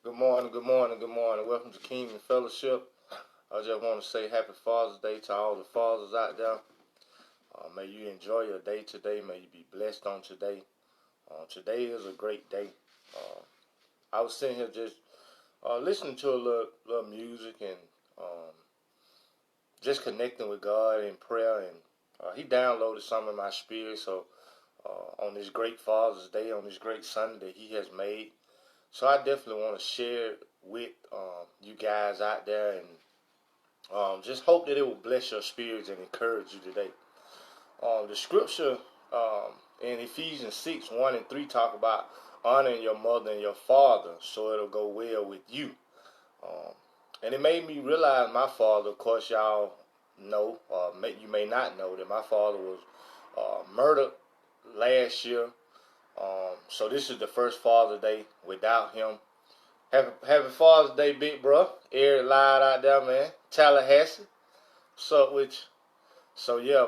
Good morning, good morning, good morning. Welcome to Kingdom Fellowship. I just want to say happy Father's Day to all the fathers out there. May you enjoy your day today. May you be blessed on today. Today is a great day. I was sitting here just listening to a little music and just connecting with God in prayer. And He downloaded some in my spirit. So on this great Father's Day, on this great Sunday that He has made, so I definitely want to share it with you guys out there, and just hope that it will bless your spirits and encourage you today. The scripture in Ephesians 6, 1 and 3 talk about honoring your mother and your father so it'll go well with you. And it made me realize my father, of course, y'all know, you may not know, that my father was murdered last year. So this is the first Father's Day without him. Happy Father's Day, big bro. Eric lied out there, man. Tallahassee. What's up with you? So yeah,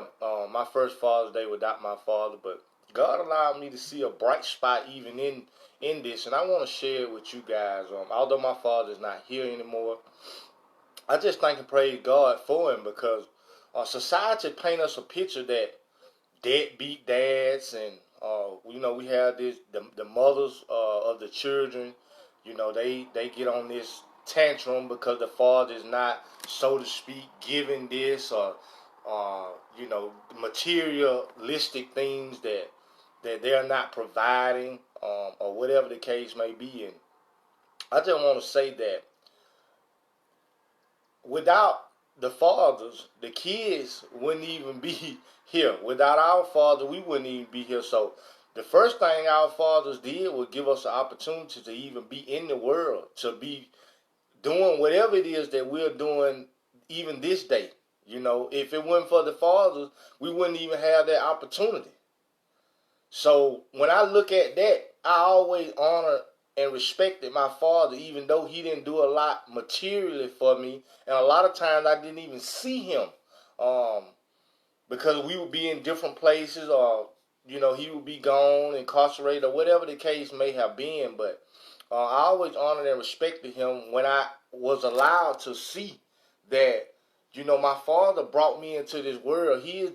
my first Father's Day without my father, but God allowed me to see a bright spot even in this, and I want to share it with you guys. Although my father's not here anymore, I just thank and praise God for him, because society paint us a picture that deadbeat dads and we have the mothers of the children. They get on this tantrum because the father is not, so to speak, giving this or materialistic things that they're not providing, or whatever the case may be. And I just want to say that without the fathers, the kids wouldn't even be here. Without our father, we wouldn't even be here. So the first thing our fathers did was give us an opportunity to even be in the world, to be doing whatever it is that we're doing even this day. If it wasn't for the fathers, we wouldn't even have that opportunity. So when I look at that, I always honor and respected my father, even though he didn't do a lot materially for me. And a lot of times I didn't even see him, because we would be in different places, or he would be gone, incarcerated, or whatever the case may have been. But I always honored and respected him when I was allowed to see that. My father brought me into this world. He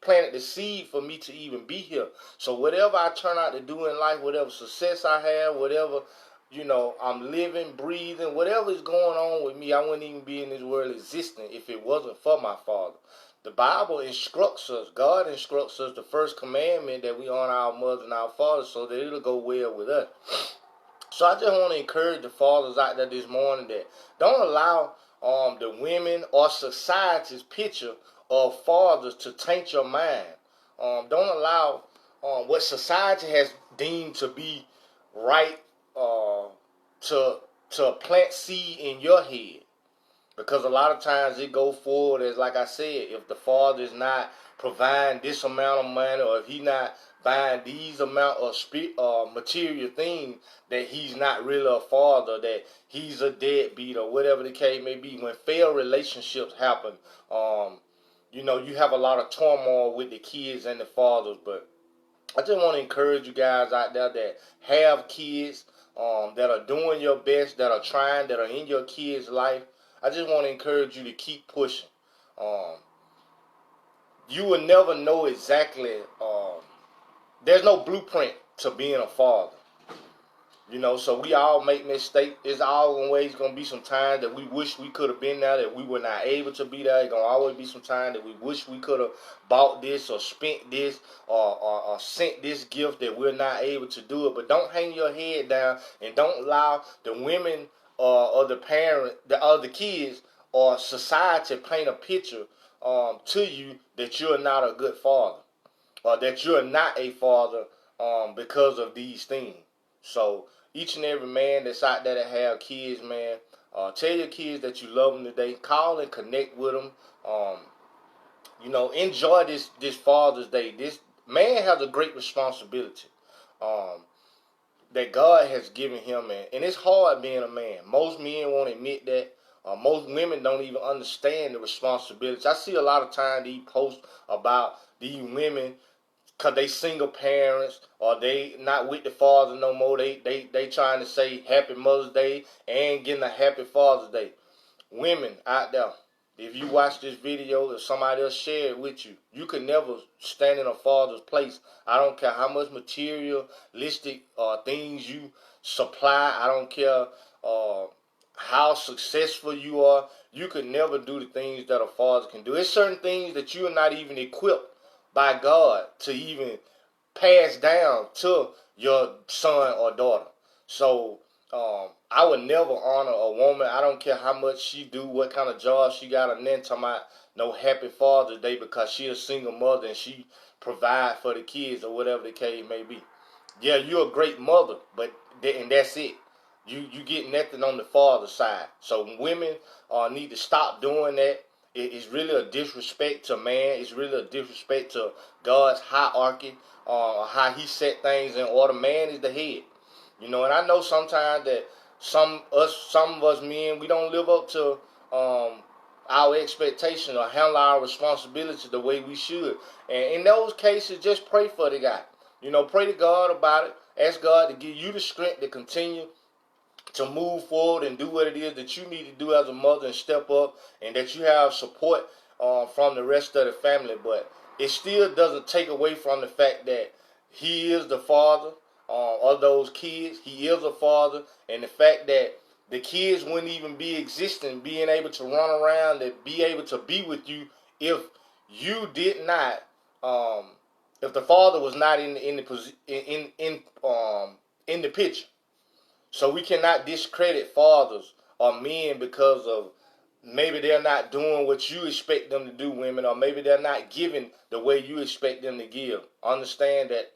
planted the seed for me to even be here. So whatever I turn out to do in life, whatever success I have, whatever I'm living, breathing, whatever is going on with me, I wouldn't even be in this world existing if it wasn't for my father. The Bible instructs us, God instructs us, the first commandment, that we honor our mother and our father so that it'll go well with us. So I just want to encourage the fathers out there this morning that don't allow the women or society's picture of fathers to taint your mind. Don't allow what society has deemed to be right to plant seed in your head. Because a lot of times it go forward as, like I said, if the father is not providing this amount of money, or if he not buying these amount of material things, that he's not really a father, that he's a deadbeat, or whatever the case may be. When failed relationships happen, you have a lot of turmoil with the kids and the fathers. But I just want to encourage you guys out there that have kids, that are doing your best, that are trying, that are in your kids' life. I just want to encourage you to keep pushing. You will never know exactly. There's no blueprint to being a father. So we all make mistakes. There's always going to be some time that we wish we could have been there, that we were not able to be there. There's going to always be some time that we wish we could have bought this or spent this, or sent this gift, that we're not able to do it. But don't hang your head down, and don't allow the women or the parent, the other kids, or society paint a picture to you that you're not a good father, or that you're not a father because of these things. So each and every man that's out there that have kids, man, tell your kids that you love them today. Call and connect with them. Enjoy this Father's Day. This man has a great responsibility that God has given him, and it's hard being a man. Most men won't admit that. Most women don't even understand the responsibilities. I see a lot of times these posts about these women because they single parents or they not with the father no more. They trying to say Happy Mother's Day and getting a Happy Father's Day. Women out there, if you watch this video, if somebody else share it with you, you could never stand in a father's place. I don't care how much materialistic things you supply. I don't care how successful you are. You could never do the things that a father can do. There's certain things that you are not even equipped by God to even pass down to your son or daughter. So I would never honor a woman. I don't care how much she do, what kind of job she got, and then talking about no Happy Father's Day because she a single mother and she provide for the kids or whatever the case may be. Yeah, you're a great mother, but and that's it. You get nothing on the father's side. So women need to stop doing that. It's really a disrespect to man. It's really a disrespect to God's hierarchy, how He set things in order. Man is the head, and I know sometimes that some of us men, we don't live up to our expectation or handle our responsibility the way we should. And in those cases, just pray for the guy. Pray to God about it. Ask God to give you the strength to continue to move forward and do what it is that you need to do as a mother and step up, and that you have support from the rest of the family. But it still doesn't take away from the fact that He is the father of those kids. He is a father, and the fact that the kids wouldn't even be existing, being able to run around and be able to be with you if you did not, if the father was not in the picture. So we cannot discredit fathers or men because of maybe they're not doing what you expect them to do, women, or maybe they're not giving the way you expect them to give. Understand that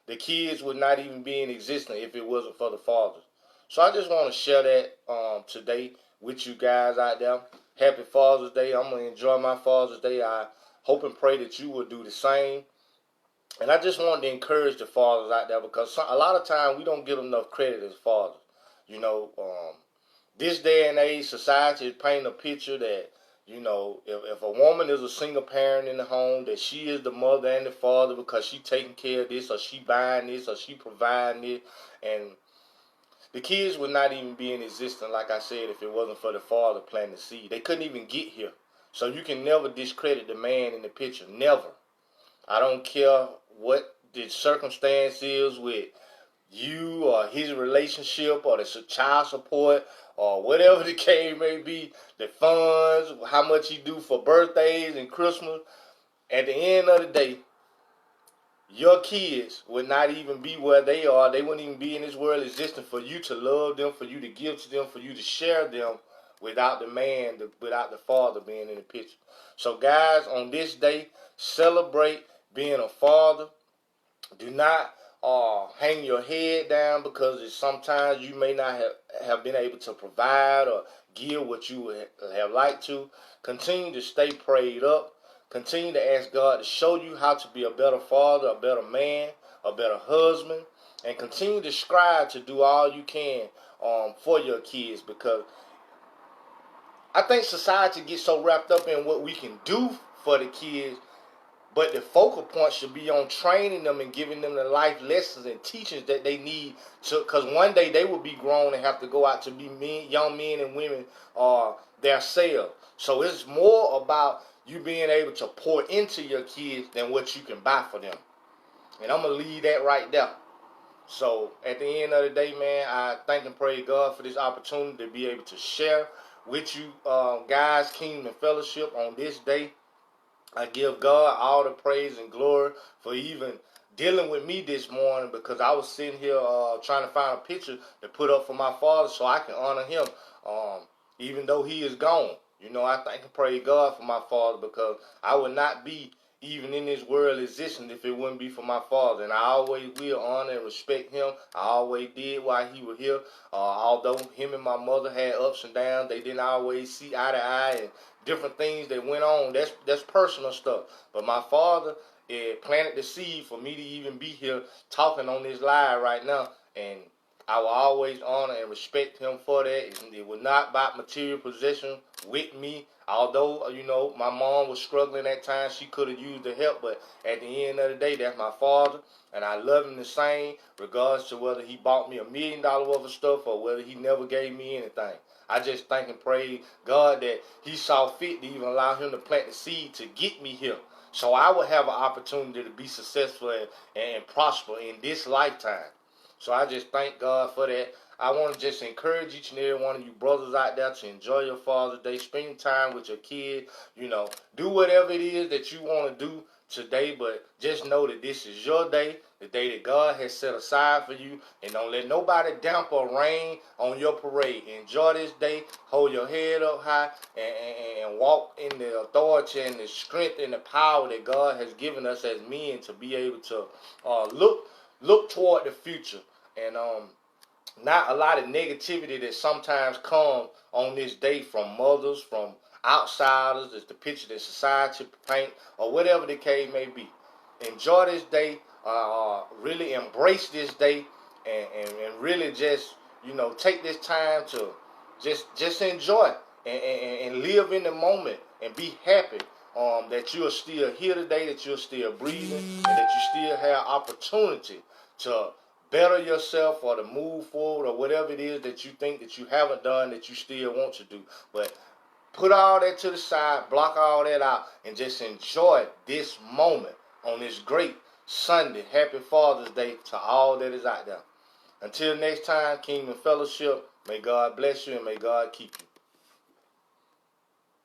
the kids would not even be in existence if it wasn't for the fathers. So I just want to share that today with you guys out there. Happy Father's Day. I'm going to enjoy my Father's Day. I hope and pray that you will do the same. And I just wanted to encourage the fathers out there because a lot of times we don't give enough credit as fathers. This day and age, society is painting a picture that, if a woman is a single parent in the home, that she is the mother and the father because she taking care of this or she buying this or she providing it. And the kids would not even be in existence, like I said, if it wasn't for the father planting the seed. They couldn't even get here. So you can never discredit the man in the picture. Never. I don't care what the circumstance is with you or his relationship or the child support or whatever the case may be, the funds, how much he do for birthdays and Christmas. At the end of the day, your kids would not even be where they are. They wouldn't even be in this world existing for you to love them, for you to give to them, for you to share them without the man, without the father being in the picture. So guys, on this day, celebrate being a father. Do not hang your head down because sometimes you may not have been able to provide or give what you would have liked to. Continue to stay prayed up. Continue to ask God to show you how to be a better father, a better man, a better husband. And continue to strive to do all you can for your kids, because I think society gets so wrapped up in what we can do for the kids, but the focal point should be on training them and giving them the life lessons and teachings that they need to, because one day they will be grown and have to go out to be young men and women themselves. So it's more about you being able to pour into your kids than what you can buy for them. And I'm going to leave that right there. So at the end of the day, man, I thank and praise God for this opportunity to be able to share with you guys, Kingdom and Fellowship on this day. I give God all the praise and glory for even dealing with me this morning, because I was sitting here trying to find a picture to put up for my father so I can honor him even though he is gone. I thank and praise God for my father, because I would not be even in this world existing if it wouldn't be for my father. And I always will honor and respect him. I always did while he was here. Although him and my mother had ups and downs, they didn't always see eye to eye and different things that went on. That's personal stuff. But my father planted the seed for me to even be here talking on this live right now. And I will always honor and respect him for that. It was not about material possession with me. Although, my mom was struggling at times, she could have used the help. But at the end of the day, that's my father. And I love him the same, regardless to whether he bought me $1 million worth of stuff or whether he never gave me anything. I just thank and praise God that he saw fit to even allow him to plant the seed to get me here. So I will have an opportunity to be successful and prosper in this lifetime. So I just thank God for that. I want to just encourage each and every one of you brothers out there to enjoy your Father's Day. Spend time with your kids. Do whatever it is that you want to do today, but just know that this is your day, the day that God has set aside for you, and don't let nobody dampen or rain on your parade. Enjoy this day, hold your head up high, and walk in the authority and the strength and the power that God has given us as men to be able to look toward the future. And not a lot of negativity that sometimes comes on this day from mothers, from outsiders, it's the picture that society paint, or whatever the case may be. Enjoy this day, really embrace this day, and really just, take this time to just enjoy it and live in the moment and be happy that you're still here today, that you're still breathing, and that you still have opportunity to better yourself or to move forward or whatever it is that you think that you haven't done that you still want to do. But put all that to the side, block all that out, and just enjoy this moment on this great Sunday. Happy Father's Day to all that is out there. Until next time, Kingdom Fellowship, may God bless you and may God keep you.